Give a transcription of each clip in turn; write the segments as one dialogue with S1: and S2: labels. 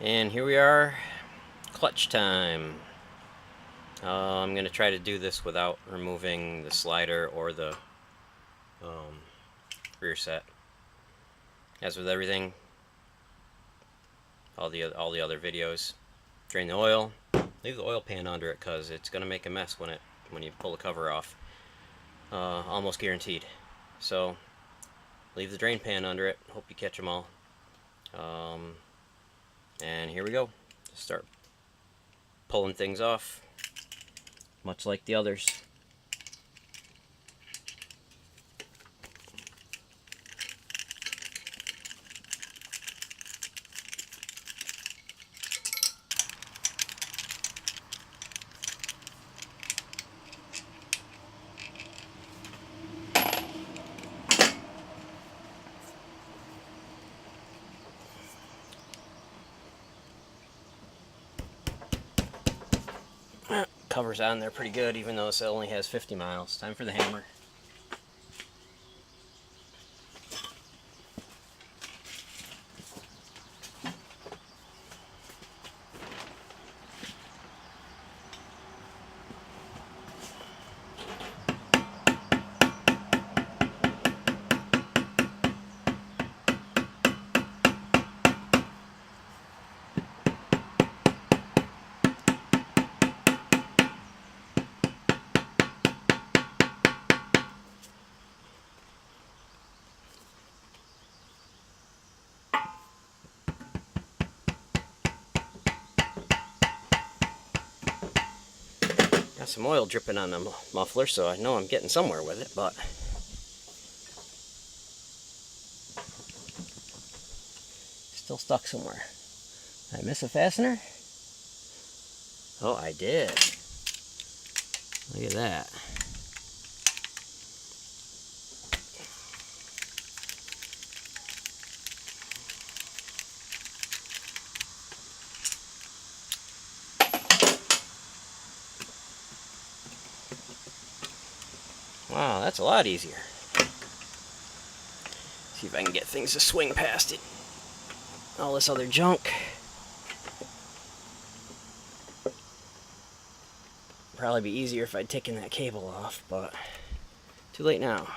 S1: And here we are, clutch time. I'm going to try to do this without removing the slider or the rear set. As with everything, all the other videos, drain the oil, leave the oil pan under it because it's going to make a mess when you pull the cover off. Almost guaranteed. So leave the drain pan under it. Hope you catch them all. And here we go. Start pulling things off, much like the others. Cover's on there pretty good, even though this only has 50 miles. Time for the hammer. Got some oil dripping on the muffler, so I know I'm getting somewhere with it, but still stuck somewhere. Did I miss a fastener? Oh, I did. Look at that. Wow, that's a lot easier. See if I can get things to swing past it. All this other junk. Probably be easier if I'd taken that cable off, but too late now.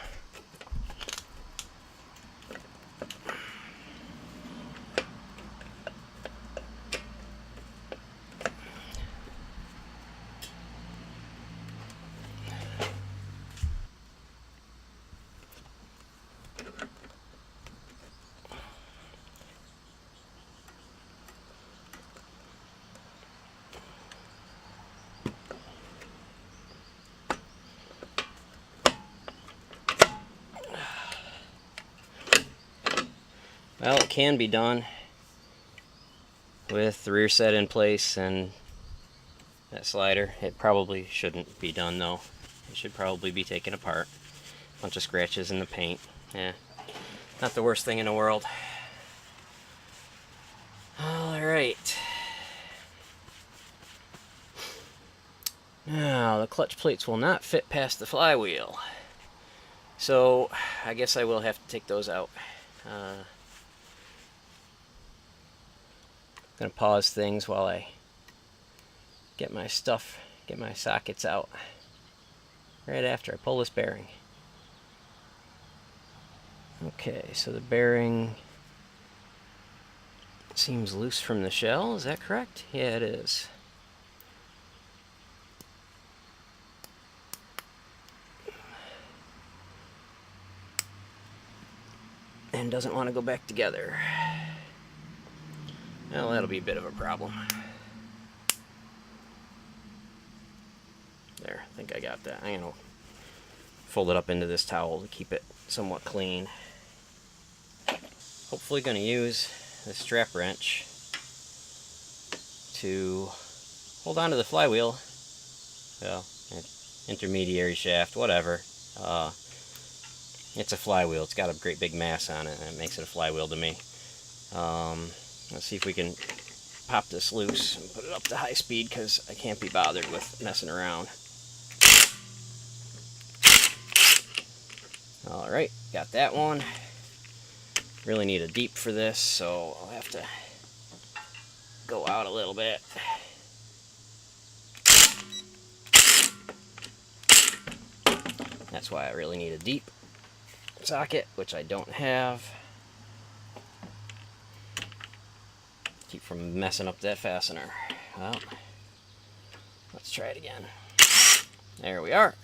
S1: Well, it can be done with the rear set in place and that slider. It probably shouldn't be done though. It should probably be taken apart. Bunch of scratches in the paint. Yeah, not the worst thing in the world. Alright. Now, the clutch plates will not fit past the flywheel. So, I guess I will have to take those out. Gonna pause things while I get my sockets out. Right after I pull this bearing. Okay, so the bearing seems loose from the shell, is that correct? Yeah, it is. And doesn't want to go back together. Well, that'll be a bit of a problem. There, I think I got that. I'm going to fold it up into this towel to keep it somewhat clean. Hopefully going to use the strap wrench to hold on to the flywheel. Well, intermediary shaft, whatever. It's a flywheel. It's got a great big mass on it, and it makes it a flywheel to me. Let's see if we can pop this loose and put it up to high speed, because I can't be bothered with messing around. Alright, got that one. Really need a deep for this, so I'll have to go out a little bit. That's why I really need a deep socket, which I don't have. Keep from messing up that fastener. Well, let's try it again. There we are.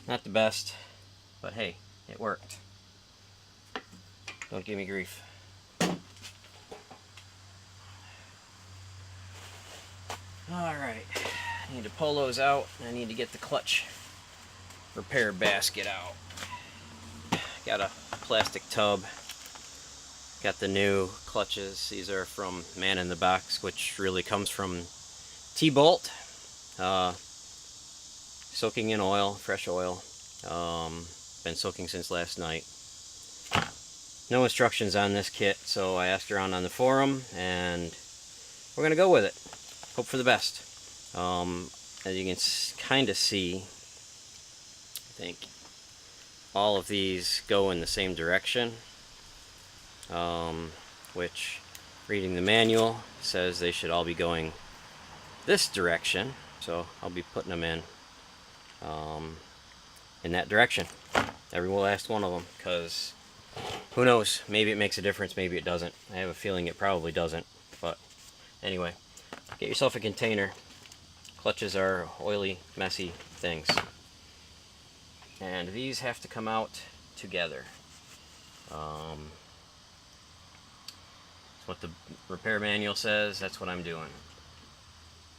S1: Not the best, but hey, it worked. Don't give me grief. Alright, I need to pull those out. I need to get the clutch repair basket out. Got a plastic tub. Got the new clutches. These are from Man in the Box, which really comes from T-Bolt. Soaking in oil, fresh oil. Been soaking since last night. No instructions on this kit, so I asked around on the forum, and we're gonna go with it. Hope for the best. As you can kind of see, I think all of these go in the same direction, which, reading the manual, says they should all be going this direction, so I'll be putting them in that direction. Every last one of them, because who knows, maybe it makes a difference, maybe it doesn't. I have a feeling it probably doesn't, but anyway, get yourself a container. Clutches are oily, messy things, and these have to come out together. That's what the repair manual says. That's what I'm doing.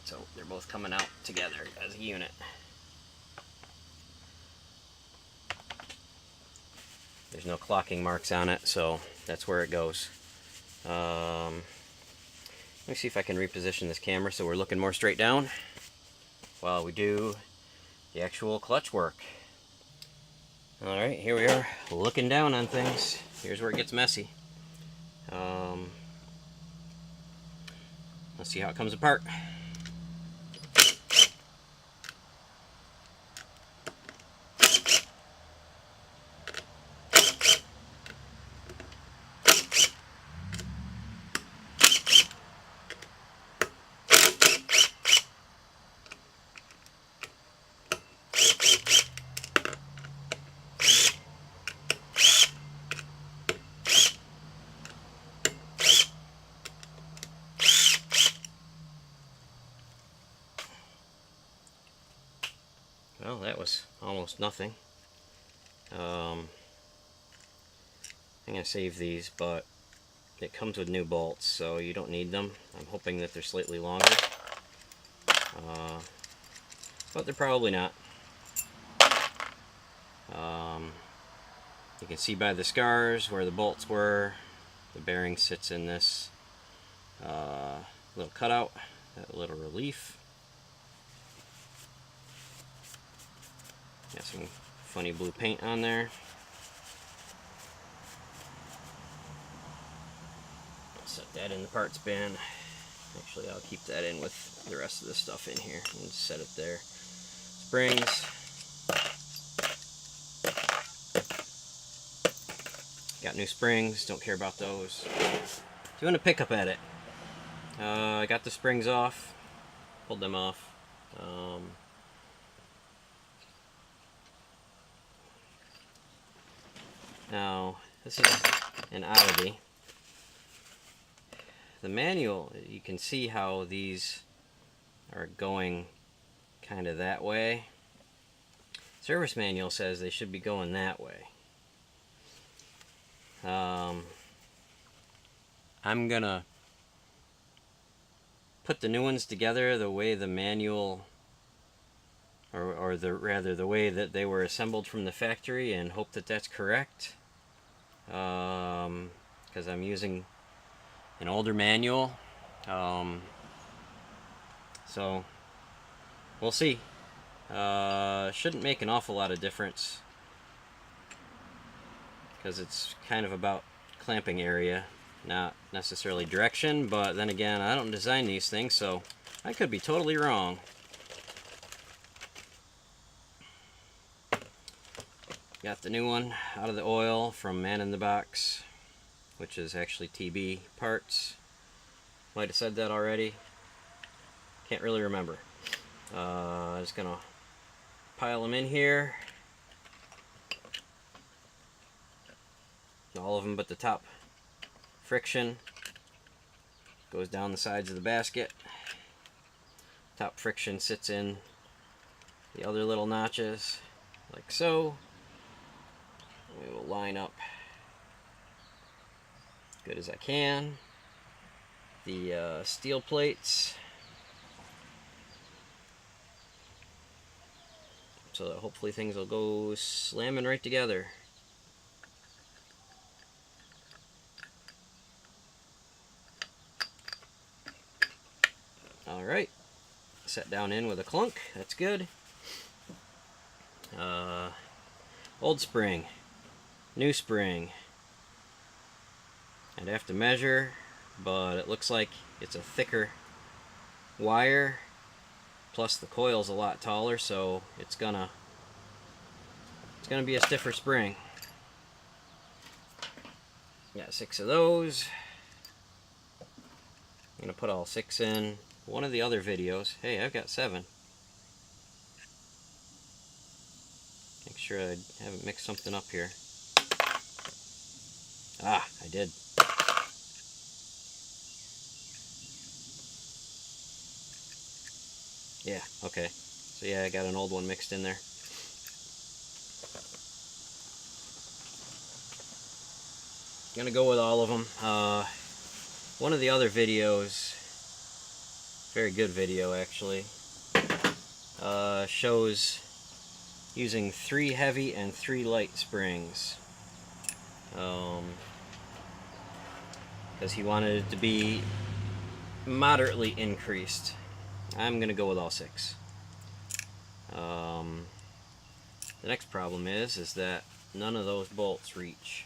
S1: So they're both coming out together as a unit. There's no clocking marks on it, so that's where it goes. Let me see if I can reposition this camera so we're looking more straight down while we do the actual clutch work. Alright, here we are, looking down on things. Here's where it gets messy. Let's see how it comes apart. Well, that was almost nothing. I'm going to save these, but it comes with new bolts, so you don't need them. I'm hoping that they're slightly longer, but they're probably not. You can see by the scars where the bolts were. The bearing sits in this little cutout, that little relief. Got some funny blue paint on there. Set that in the parts bin. Actually, I'll keep that in with the rest of the stuff in here and set it there. Springs. Got new springs, don't care about those. Doing a pickup edit. I got the springs off, pulled them off. Now, this is an oddity. The manual, you can see how these are going kind of that way. Service manual says they should be going that way. I'm gonna put the new ones together the way the manual, or rather the way that they were assembled from the factory, and hope that that's correct. Because I'm using an older manual, so we'll see. Shouldn't make an awful lot of difference, because it's kind of about clamping area, not necessarily direction. But then again, I don't design these things, so I could be totally wrong. Got the new one out of the oil from Man in the Box, which is actually TB parts. Might have said that already. Can't really remember. Just gonna pile them in here. All of them but the top friction goes down the sides of the basket. Top friction sits in the other little notches, like so. We will line up as good as I can. The steel plates, so that hopefully things will go slamming right together. Alright, set down in with a clunk, that's good. Old spring, new spring. I'd have to measure, but it looks like it's a thicker wire, plus the coil's a lot taller, so it's gonna be a stiffer spring. Got 6 of those. I'm gonna put all 6 in one of the other videos. Hey, I've got 7. Make sure I haven't mixed something up here. Ah, I did. Yeah, okay. So yeah, I got an old one mixed in there. Gonna go with all of them. One of the other videos, very good video actually, shows using 3 heavy and 3 light springs. Because he wanted it to be moderately increased. I'm gonna go with all 6. The next problem is that none of those bolts reach.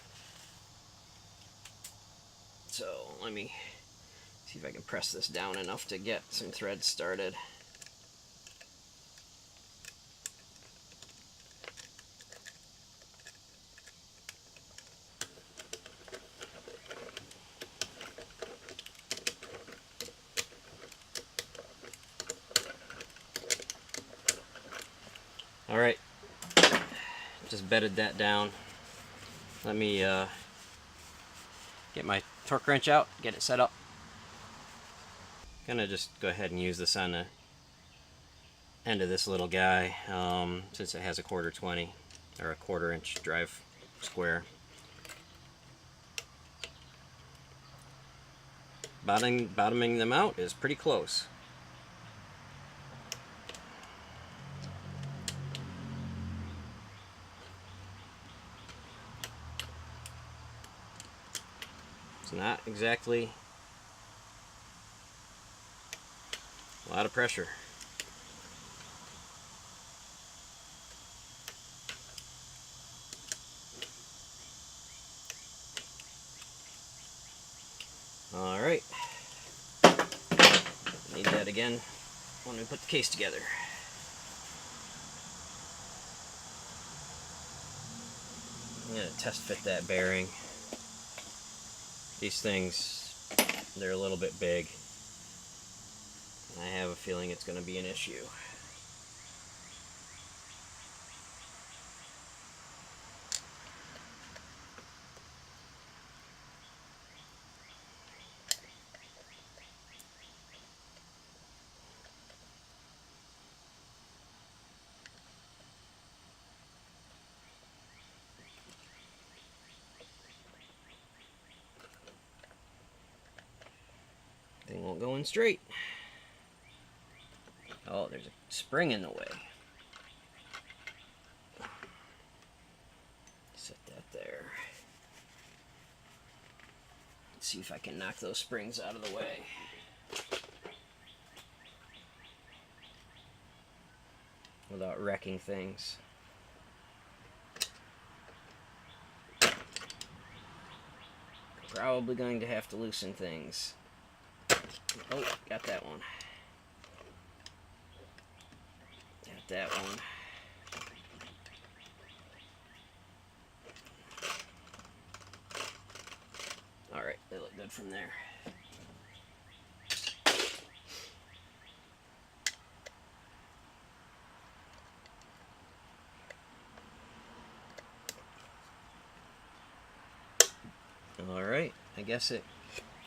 S1: So let me see if I can press this down enough to get some threads started. Alright, just bedded that down. Let me get my torque wrench out, get it set up. Gonna just go ahead and use this on the end of this little guy, since it has a 1/4 or a 1/4 inch drive square. Bottoming them out is pretty close. It's not exactly a lot of pressure. Alright. Need that again when we put the case together. I'm going to test fit that bearing. These things, they're a little bit big. I have a feeling it's going to be an issue. Thing won't go in straight. Oh, there's a spring in the way. Set that there. Let's see if I can knock those springs out of the way. Without wrecking things. Probably going to have to loosen things. Oh, got that one. Got that one. Alright, they look good from there. Alright, I guess it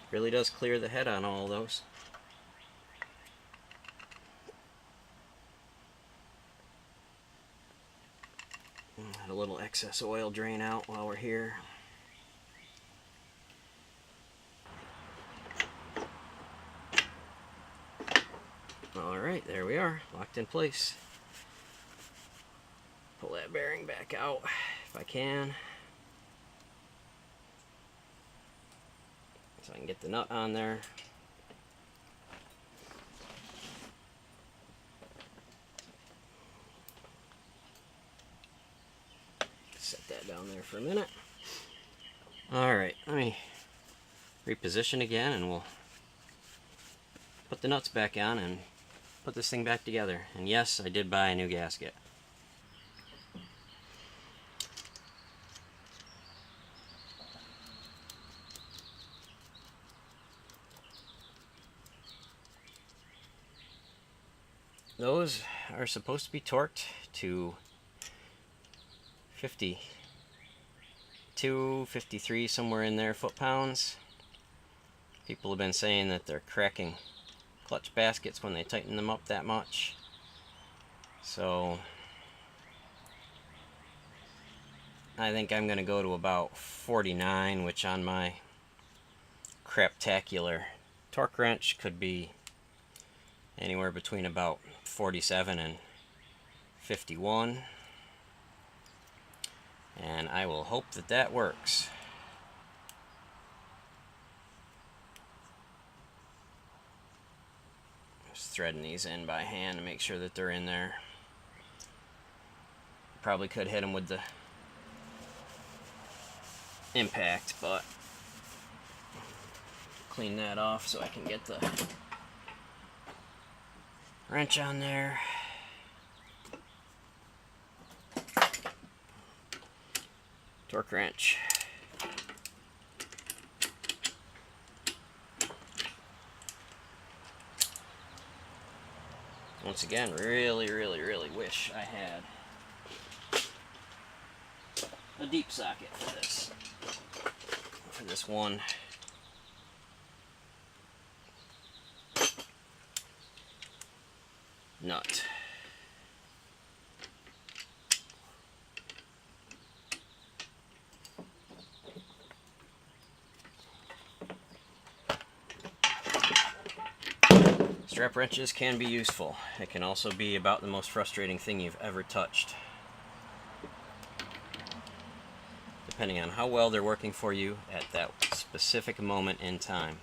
S1: really does clear the head on all of those. Let a little excess oil drain out while we're here. Alright, there we are, locked in place. Pull that bearing back out if I can, so I can get the nut on there. Set that down there for a minute. Alright, let me reposition again and we'll put the nuts back on and put this thing back together. And yes, I did buy a new gasket. Those are supposed to be torqued to 52, 53, somewhere in there, foot-pounds. People have been saying that they're cracking clutch baskets when they tighten them up that much. So I think I'm going to go to about 49, which on my craptacular torque wrench could be anywhere between about 47 and 51. And I will hope that that works. Just threading these in by hand to make sure that they're in there. Probably could hit them with the impact, but clean that off so I can get the wrench on there. Torque wrench. Once again, really wish I had a deep socket for this one. Nut. Strap wrenches can be useful. It can also be about the most frustrating thing you've ever touched, depending on how well they're working for you at that specific moment in time.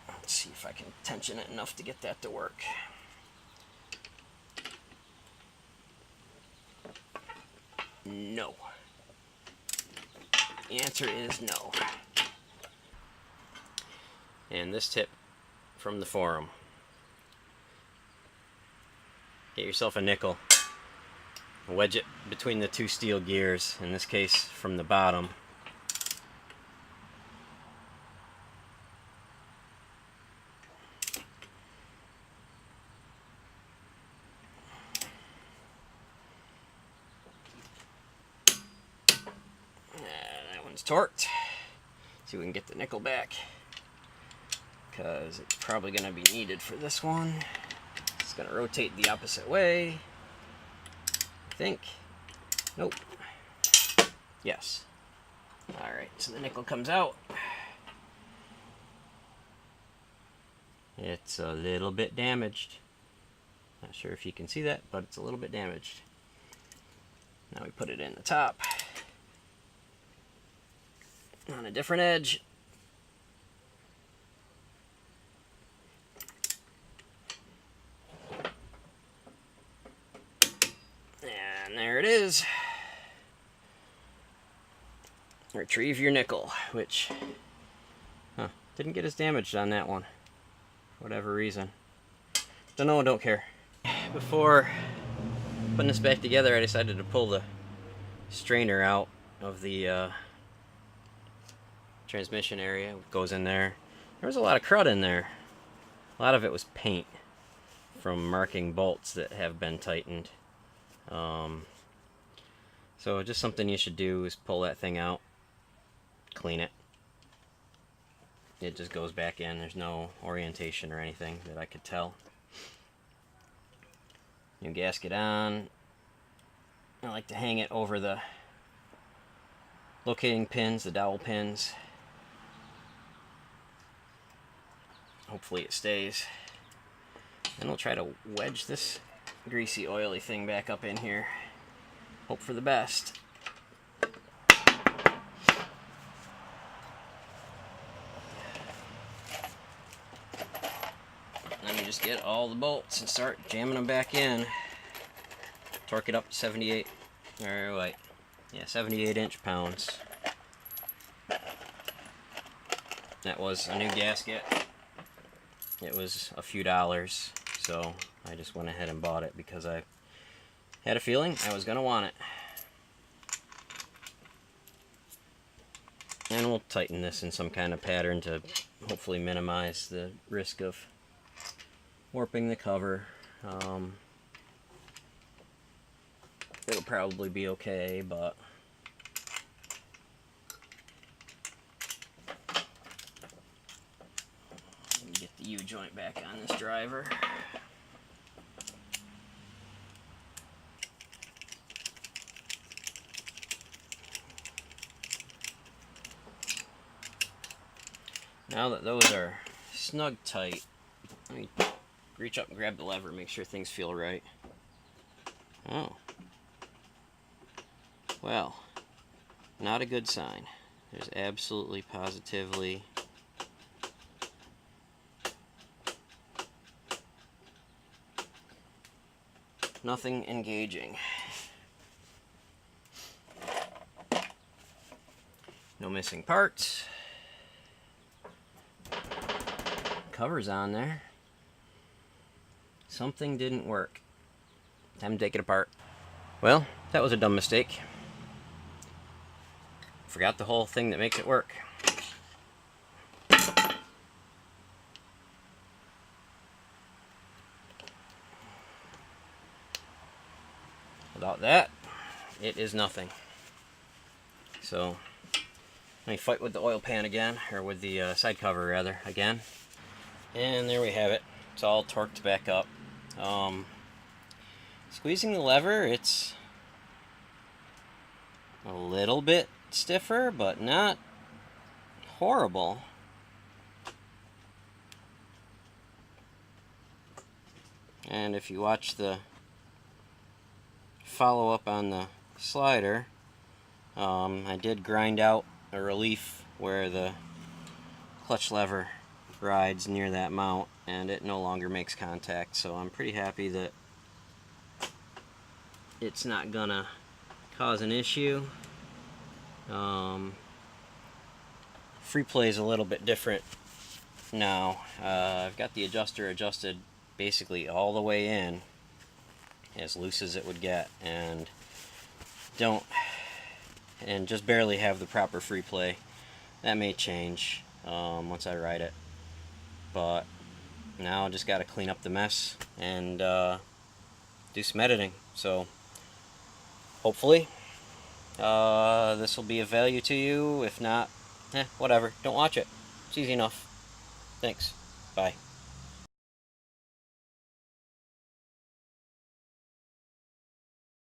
S1: Let's see if I can tension it enough to get that to work. No. The answer is no. And this tip from the forum. Get yourself a nickel. Wedge it between the two steel gears, in this case from the bottom. Torqued. See if we can get the nickel back, because it's probably going to be needed for this one. It's going to rotate the opposite way, I think. Nope. Yes. Alright, so the nickel comes out. It's a little bit damaged. Not sure if you can see that, but it's a little bit damaged. Now we put it in the top on a different edge. And there it is. Retrieve your nickel, which didn't get as damaged on that one for whatever reason. Don't know, don't care. Before putting this back together, I decided to pull the strainer out of the transmission area. It goes in there. There was a lot of crud in there. A lot of it was paint from marking bolts that have been tightened. So just something you should do is pull that thing out, clean it. It just goes back in. There's no orientation or anything that I could tell. New gasket on. I like to hang it over the locating pins, the dowel pins. Hopefully it stays. Then we'll try to wedge this greasy, oily thing back up in here. Hope for the best. Let me just get all the bolts and start jamming them back in. Torque it up to 78, or wait, yeah, 78 inch-pounds. That was a new gasket. It was a few dollars, so I just went ahead and bought it because I had a feeling I was going to want it. And we'll tighten this in some kind of pattern to hopefully minimize the risk of warping the cover. It'll probably be okay, but let me get the U-joint back on this driver. Now that those are snug tight, let me reach up and grab the lever, make sure things feel right. Oh. Well, not a good sign. There's absolutely, positively nothing engaging. No missing parts. Cover's on there. Something didn't work. Time to take it apart. Well, that was a dumb mistake. Forgot the whole thing that makes it work. Without that, it is nothing. So, let me fight with the oil pan again, or with the side cover rather, again. And there we have it. It's all torqued back up. Squeezing the lever, it's a little bit stiffer, but not horrible. And if you watch the follow-up on the slider, I did grind out a relief where the clutch lever rides near that mount, and it no longer makes contact, so I'm pretty happy that it's not gonna cause an issue. Free play is a little bit different now. I've got the adjuster adjusted basically all the way in, as loose as it would get, and just barely have the proper free play. That may change once I ride it, but now I just got to clean up the mess and do some editing. So hopefully this will be of value to you. If not, whatever. Don't watch it. It's easy enough. Thanks. Bye.